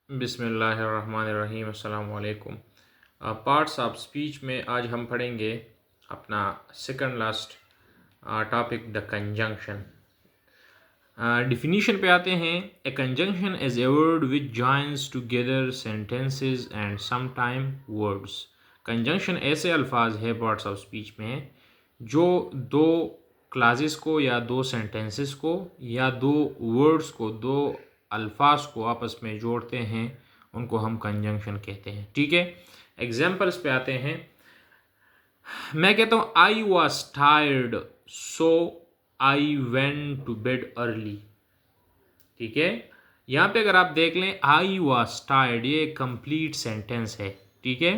बिस्मिल्लाहिर्रहमानिर्रहीम अस्सलाम वालेकुम। पार्ट्स ऑफ स्पीच में आज हम पढ़ेंगे अपना second last topic the conjunction. Definition पे आते हैं। A conjunction is a word which joins together sentences and sometime words. Conjunction ऐसे अल्फाज है पार्ट्स ऑफ स्पीच में जो दो क्लासेस को या दो सेंटेंसेस को या दो वर्ड्स को, दो अल्फाज को आपस में जोड़ते हैं, उनको हम कंजंक्शन कहते हैं। ठीक है, एग्जाम्पल्स पे आते हैं। मैं कहता हूँ I was tired so I went to bed early. ठीक है, यहाँ पे अगर आप देख लें आई वॉज टायर्ड, ये एक कंप्लीट सेंटेंस है। ठीक है,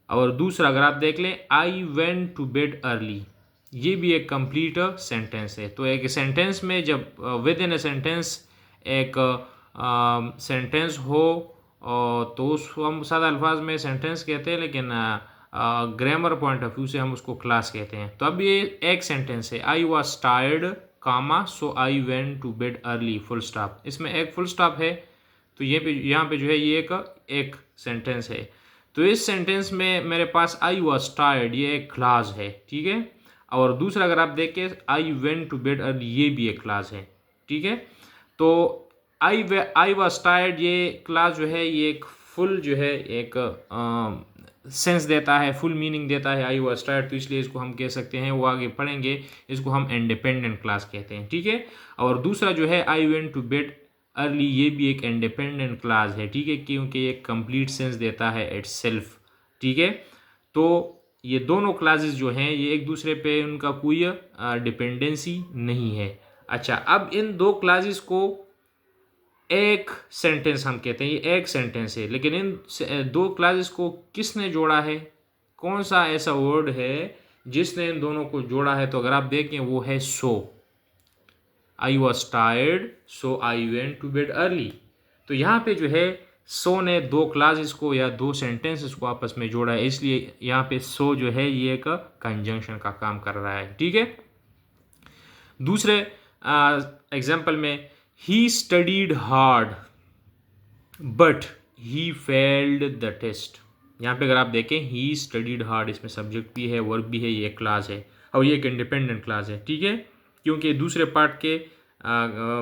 और दूसरा अगर आप देख लें I went to bed early, ये भी एक कंप्लीट सेंटेंस है। तो एक सेंटेंस में जब विद इन ए सेंटेंस एक सेंटेंस हो तो उसको हम सादा अल्फाज में सेंटेंस कहते हैं, लेकिन ग्रामर पॉइंट ऑफ व्यू से हम उसको क्लास कहते हैं। तो अब ये एक सेंटेंस है, I was tired comma so I went to bed early full stop. इसमें एक फुल स्टॉप है, तो ये यहाँ पे जो है ये एक सेंटेंस है। तो इस सेंटेंस में मेरे पास आई वॉज टायर्ड, ये एक क्लास है। ठीक है, और दूसरा अगर आप देखें I went to bed early, ये भी एक क्लास है। ठीक है, तो आई वॉज टायर्ड ये क्लास जो है ये एक फुल जो है एक सेंस देता है, फुल मीनिंग देता है आई वॉज टायर्ड, तो इसलिए इसको हम कह सकते हैं, वो आगे पढ़ेंगे, इसको हम इंडिपेंडेंट क्लास कहते हैं। ठीक है, और दूसरा जो है I went to bed early, ये भी एक इंडिपेंडेंट क्लास है। ठीक है, क्योंकि ये कंप्लीट सेंस देता है इटसेल्फ। ठीक है, तो ये दोनों क्लासेस जो हैं ये एक दूसरे पे उनका कोई डिपेंडेंसी नहीं है। अच्छा, अब इन दो क्लासेस को एक सेंटेंस हम कहते हैं, ये एक सेंटेंस है, लेकिन इन दो क्लासेस को किसने जोड़ा है? कौन सा ऐसा वर्ड है जिसने इन दोनों को जोड़ा है? तो अगर आप देखें वो है so. I was tired so I went to bed early. तो यहाँ पे जो है सो ने दो क्लासेस को या दो सेंटेंसेस को आपस में जोड़ा है, इसलिए यहाँ पे सो जो है ये एक कंजंक्शन का काम कर रहा है। ठीक है, दूसरे एग्जाम्पल में he studied hard but he failed the test. यहाँ पे अगर आप देखें ही स्टडीड हार्ड, इसमें सब्जेक्ट भी है, वर्ब भी है, ये एक क्लास है और ये एक इंडिपेंडेंट क्लास है। ठीक है, क्योंकि दूसरे पार्ट के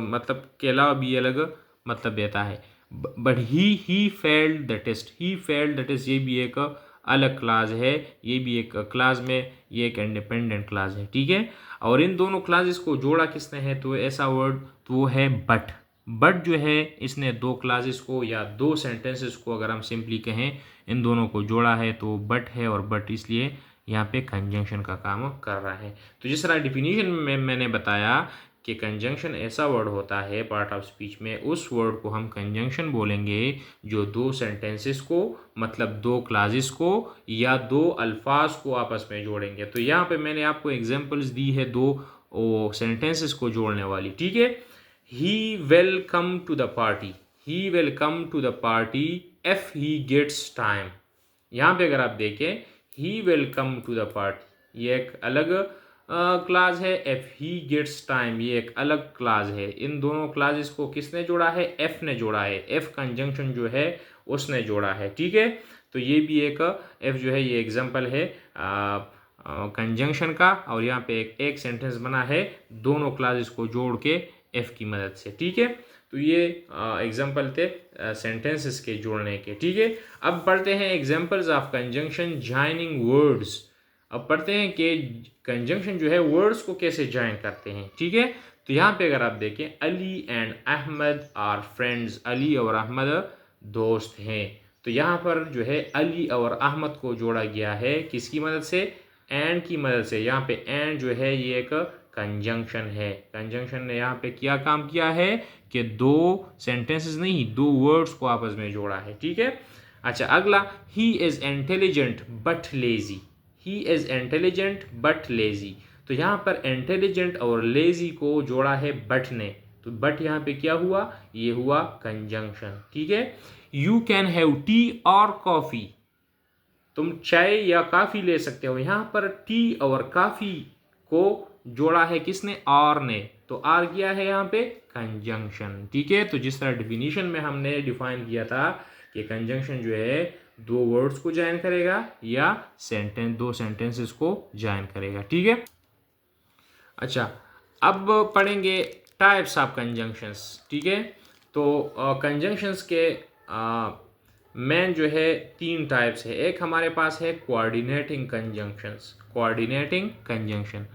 मतलब के अलावा भी अलग मतलब देता है। But he failed the test, he failed the test, ये भी एक अलग क्लास है, ये भी एक क्लास में ये एक इंडिपेंडेंट क्लास है। ठीक है, और इन दोनों क्लासेस को जोड़ा किसने है? तो ऐसा वर्ड तो वो है बट। बट जो है इसने दो क्लासेस को या दो सेंटेंसेस को अगर हम सिंपली कहें इन दोनों को जोड़ा है तो बट है, और बट इसलिए यहाँ पे कंजंक्शन का काम कर रहा है। तो जिस तरह डिफिनीशन में मैंने बताया कि कंजंक्शन ऐसा वर्ड होता है पार्ट ऑफ स्पीच में, उस वर्ड को हम कंजंक्शन बोलेंगे जो दो सेंटेंसेस को, मतलब दो क्लासेस को या दो अल्फाज को आपस में जोड़ेंगे। तो यहाँ पे मैंने आपको एग्जांपल्स दी है दो सेंटेंसेस को जोड़ने वाली। ठीक है, he will come to the party, he will come to the party if he gets time. यहाँ पे अगर आप देखें he will come to the party, ये एक अलग क्लास है, एफ ही गेट्स टाइम ये एक अलग क्लास है। इन दोनों क्लासेस को किसने जोड़ा है? एफ ने जोड़ा है, एफ कंजंक्शन जो है उसने जोड़ा है। ठीक है, तो ये भी एक एफ जो है ये एग्जांपल है कंजंक्शन का, और यहाँ पे एक सेंटेंस बना है दोनों क्लासेस को जोड़ के एफ की मदद से। ठीक है, तो ये एग्जांपल थे सेंटेंसेस के जोड़ने के। ठीक है, अब पढ़ते हैं examples of conjunction joining words. अब पढ़ते हैं कि कंजंक्शन जो है वर्ड्स को कैसे ज्वाइन करते हैं। ठीक है, तो यहाँ पे अगर आप देखें Ali and Ahmed are friends, Ali और अहमद दोस्त हैं। तो यहाँ पर जो है अली और अहमद को जोड़ा गया है किसकी मदद से? एंड की मदद से। यहाँ पे एंड जो है ये एक कंजंक्शन है। कंजंक्शन ने यहाँ पे क्या काम किया है कि दो सेंटेंसेस नहीं, दो वर्ड्स को आपस में जोड़ा है। ठीक है, अच्छा अगला, he is intelligent but lazy, he is intelligent but lazy. तो यहाँ पर इंटेलिजेंट और लेजी को जोड़ा है बट ने, तो बट यहाँ पे क्या हुआ? ये हुआ कंजंक्शन। ठीक है, यू कैन हैव टी और कॉफी, तुम चाय या काफ़ी ले सकते हो। यहाँ पर टी और काफ़ी को जोड़ा है किसने, आर ने, तो आर किया है यहाँ पे कंजंक्शन। ठीक है, तो जिस तरह डिफिनीशन में हमने डिफाइन किया था कि कंजंक्शन जो है दो वर्ड्स को ज्वाइन करेगा या दो सेंटेंसेस को ज्वाइन करेगा। ठीक है, अच्छा अब पढ़ेंगे टाइप्स ऑफ कंजंक्शंस। ठीक है, तो कंजंक्शंस के मेन जो है तीन टाइप्स है। एक हमारे पास है कोऑर्डिनेटिंग कंजंक्शंस। कोऑर्डिनेटिंग कंजंक्शन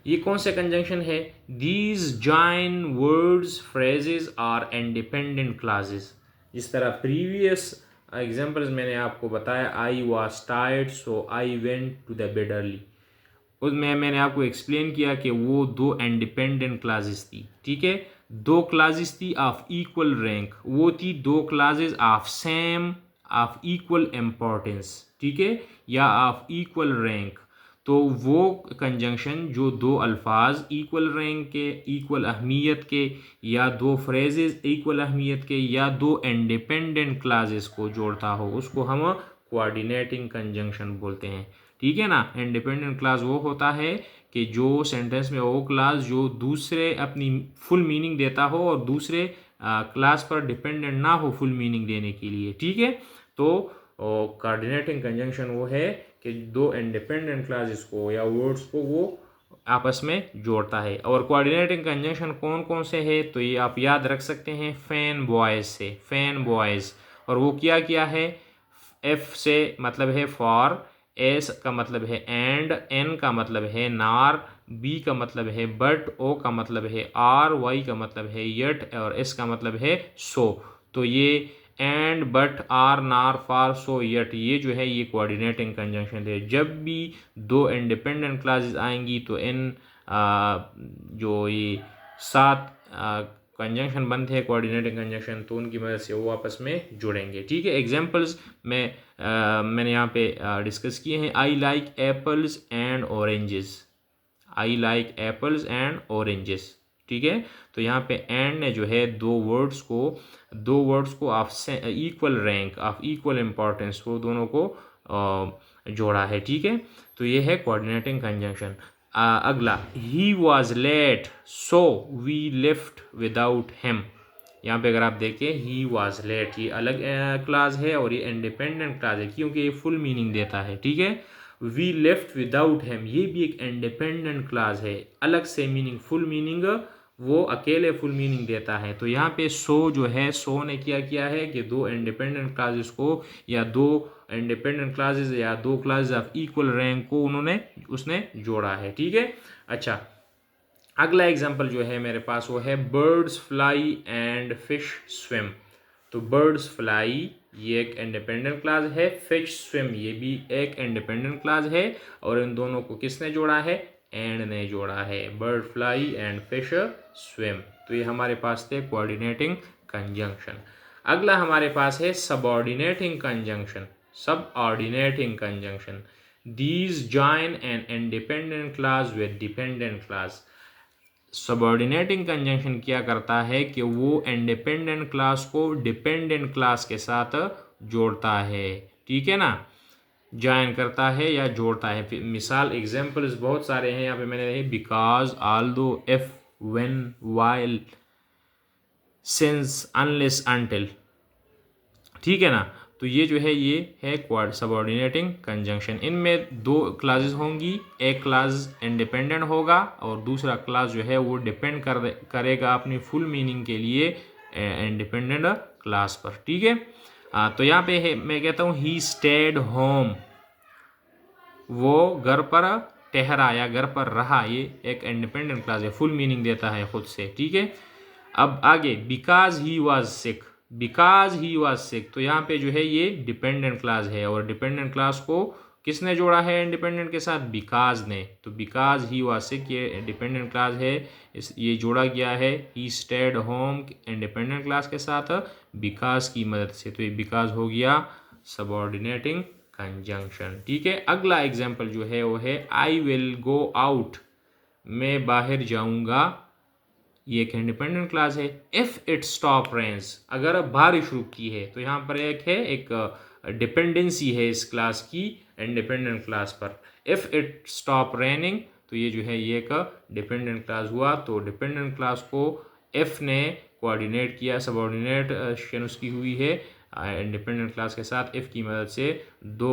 ये कौन से कंजंक्शन है, these join words phrases are independent clauses. जिस तरह प्रीवियस एग्जांपल्स मैंने आपको बताया, I was tired so I went to the bed early, उसमें मैंने आपको एक्सप्लेन किया कि वो दो इंडिपेंडेंट क्लासेस थी। ठीक है, दो क्लासेस थी ऑफ इक्वल रैंक, वो थी दो classes of same of equal importance. ठीक है, या ऑफ इक्वल रैंक। तो वो कंजंक्शन जो दो अल्फाज इक्वल रैंक के, इक्वल अहमियत के, या दो फ्रेजेस इक्वल अहमियत के, या दो इंडिपेंडेंट क्लासेस को जोड़ता हो, उसको हम कोऑर्डिनेटिंग कंजंक्शन बोलते हैं। ठीक है ना, इंडिपेंडेंट क्लास वो होता है कि जो सेंटेंस में वो क्लास जो दूसरे अपनी फुल मीनिंग देता हो और दूसरे क्लास पर डिपेंडेंट ना हो फुल मीनिंग देने के लिए। ठीक है, तो कोऑर्डिनेटिंग कंजंक्शन वो है कि दो इंडिपेंडेंट क्लासेस को या वर्ड्स को वो आपस में जोड़ता है। और कोऑर्डिनेटिंग कंजंक्शन कौन कौन से है, तो ये आप याद रख सकते हैं फैन बॉयज से, फैन बॉयज। और वो क्या है, एफ से मतलब है फॉर, एस का मतलब है एंड, एन का मतलब है नार, बी का मतलब है बट, ओ का मतलब है आर, वाई का मतलब है यट, और एस का मतलब है सो। तो ये एंड, बट, आर, नार, फार, सो, यट, ये जो है ये कोऑर्डिनेटिंग कंजंक्शन है। जब भी दो इंडिपेंडेंट क्लासेस आएंगी तो इन जो ये सात कंजंक्शन बनते हैं कोऑर्डिनेटिंग कंजंक्शन, तो उनकी मदद से वो आपस में जुड़ेंगे। ठीक है, एग्जांपल्स मैंने यहाँ पे डिस्कस किए हैं। I like apples and oranges, I like apples and oranges. ठीक है, तो यहाँ पे एंड ने जो है दो वर्ड्स को of equal rank, of equal importance, वो दोनों को जोड़ा है। ठीक है, तो ये है कोऑर्डिनेटिंग कंजंक्शन। अगला, he was late so we left without him. यहाँ पे अगर आप देखें ही वॉज लेट, ये अलग क्लास है और ये इंडिपेंडेंट क्लास है क्योंकि ये फुल मीनिंग देता है। ठीक है, वी लेफ्ट विदाउट हिम, ये भी एक इंडिपेंडेंट क्लास है, अलग से मीनिंग, फुल मीनिंग वो अकेले फुल मीनिंग देता है। तो यहाँ पे सो जो है, सो ने क्या किया है कि दो इंडिपेंडेंट क्लासेस को या दो इंडिपेंडेंट क्लासेस या दो क्लासेस ऑफ इक्वल रैंक को उसने जोड़ा है। ठीक है, अच्छा अगला एग्जांपल जो है मेरे पास वो है birds fly and fish swim. तो बर्ड्स फ्लाई ये एक इंडिपेंडेंट क्लास है, फिश स्विम ये भी एक इंडिपेंडेंट क्लास है, और इन दोनों को किसने जोड़ा है, एंड ने जोड़ा है, bird fly and fish swim. तो ये हमारे पास थे कोऑर्डिनेटिंग कंजंक्शन। अगला हमारे पास है subordinating conjunction. Subordinating conjunction, these join an independent class with dependent class. Subordinating conjunction क्या करता है कि वो इंडिपेंडेंट क्लास को डिपेंडेंट क्लास के साथ जोड़ता है। ठीक है ना, ज्वाइन करता है या जोड़ता है। मिसाल एग्जांपल्स बहुत सारे हैं यहाँ पे मैंने रहे, because, Aldous, if, when, while, since, unless, until. ठीक है ना, तो ये जो है ये है क्वाड सबऑर्डिनेटिंग कंजंक्शन। इनमें दो क्लासेस होंगी, एक क्लास इंडिपेंडेंट होगा और दूसरा क्लास जो है वो डिपेंड करेगा अपनी फुल मीनिंग के लिए इंडिपेंडेंट क्लास पर। ठीक है, तो यहाँ पे है मैं कहता हूँ ही स्टेड होम, वो घर पर ठहरा या घर पर रहा, ये एक इंडिपेंडेंट क्लास है, फुल मीनिंग देता है खुद से। ठीक है, अब आगे because he was sick, because he was sick, तो यहाँ पे जो है ये डिपेंडेंट क्लास है और डिपेंडेंट क्लास को किसने जोड़ा है इंडिपेंडेंट के साथ, बिकॉज ने। तो बिकॉज ही वॉज सिक ये डिपेंडेंट क्लास है, ये जोड़ा गया है he stayed home independent class के साथ बिकॉज की मदद से। तो ये बिकॉज हो गया सबऑर्डिनेटिंग कंजंक्शन। ठीक है, अगला एग्जाम्पल जो है वो है आई विल गो आउट, मैं बाहर जाऊंगा, ये एक इंडिपेंडेंट क्लास है। इफ इट स्टॉप रेन्स, अगर बारिश रुकती है, तो यहाँ पर एक डिपेंडेंसी है इस क्लास की इंडिपेंडेंट क्लास पर। इफ इट स्टॉप रेनिंग, तो ये जो है ये एक डिपेंडेंट क्लास हुआ। तो डिपेंडेंट क्लास को एफ ने कोऑर्डिनेट किया, सबऑर्डिनेशन उसकी हुई है इंडिपेंडेंट क्लास के साथ। एफ की मदद से दो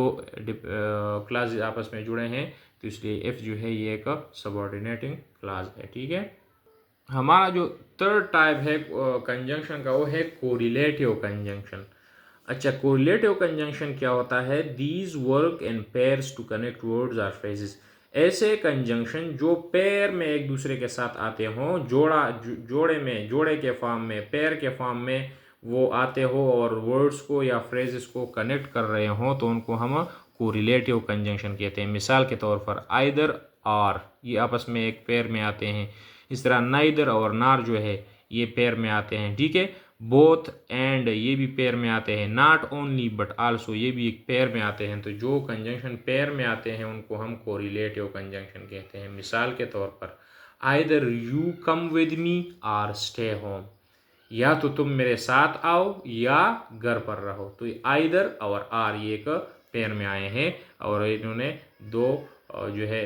क्लास आपस में जुड़े हैं, तो इसलिए एफ जो है ये एक सबऑर्डिनेटिंग क्लास है। ठीक है, हमारा जो थर्ड टाइप है कंजंक्शन का वो है कोरिलेटिव कंजंक्शन। अच्छा, कोरिलेटिव कंजंक्शन क्या होता है? These work in pairs to connect words और फ्रेजेस। ऐसे कंजंक्शन जो पेयर में एक दूसरे के साथ आते हों, जोड़े के फॉर्म में, पेयर के फॉर्म में वो आते हो और वर्ड्स को या फ्रेजेस को कनेक्ट कर रहे हों, तो उनको हम कोरिलेटिव कंजंक्शन कहते हैं। मिसाल के तौर पर आइदर और, ये आपस में एक पेयर में आते हैं। इस तरह नाइदर और नार जो है ये पेयर में आते हैं। ठीक है, बोथ एंड ये भी पेयर में आते हैं। नॉट ओनली बट आल्सो ये भी एक पेयर में आते हैं। तो जो कंजंक्शन पेयर में आते हैं उनको हम कोरिलेटिव कंजंक्शन कहते हैं। मिसाल के तौर पर either you come with me और स्टे होम, या तो तुम मेरे साथ आओ या घर पर रहो। तो आइदर और आर ये एक पेयर में आए हैं और इन्होंने दो जो है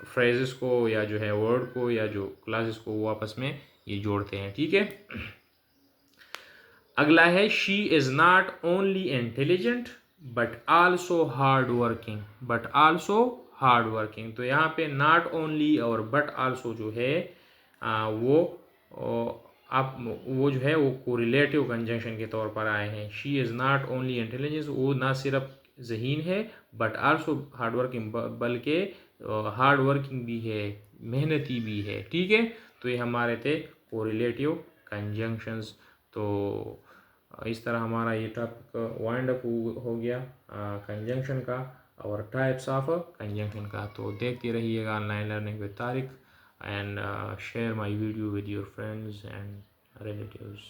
फ्रेजेस को या जो है वर्ड को या जो क्लासेस को वो आपस में ये जोड़ते हैं। ठीक है, अगला है she is not only intelligent but also hard working. But also hard working, तो यहाँ पे नॉट ओनली और बट आल्सो जो है वो जो है वो कोरिलेटिव कंजंक्शन के तौर पर आए हैं। She is not only intelligence, वो ना सिर्फ ज़हीन है, बट आल्सो हार्ड वर्किंग, बल्कि हार्ड वर्किंग भी है, मेहनती भी है। ठीक है, तो ये हमारे थे कोरिलेटिव कंजंक्शंस। तो इस तरह हमारा ये टॉपिक वाइंड अप हो गया कंजंक्शन का और टाइप्स ऑफ कंजंक्शन का। तो देखते रहिएगा online learning with Tariq, and share my video with your friends and relatives.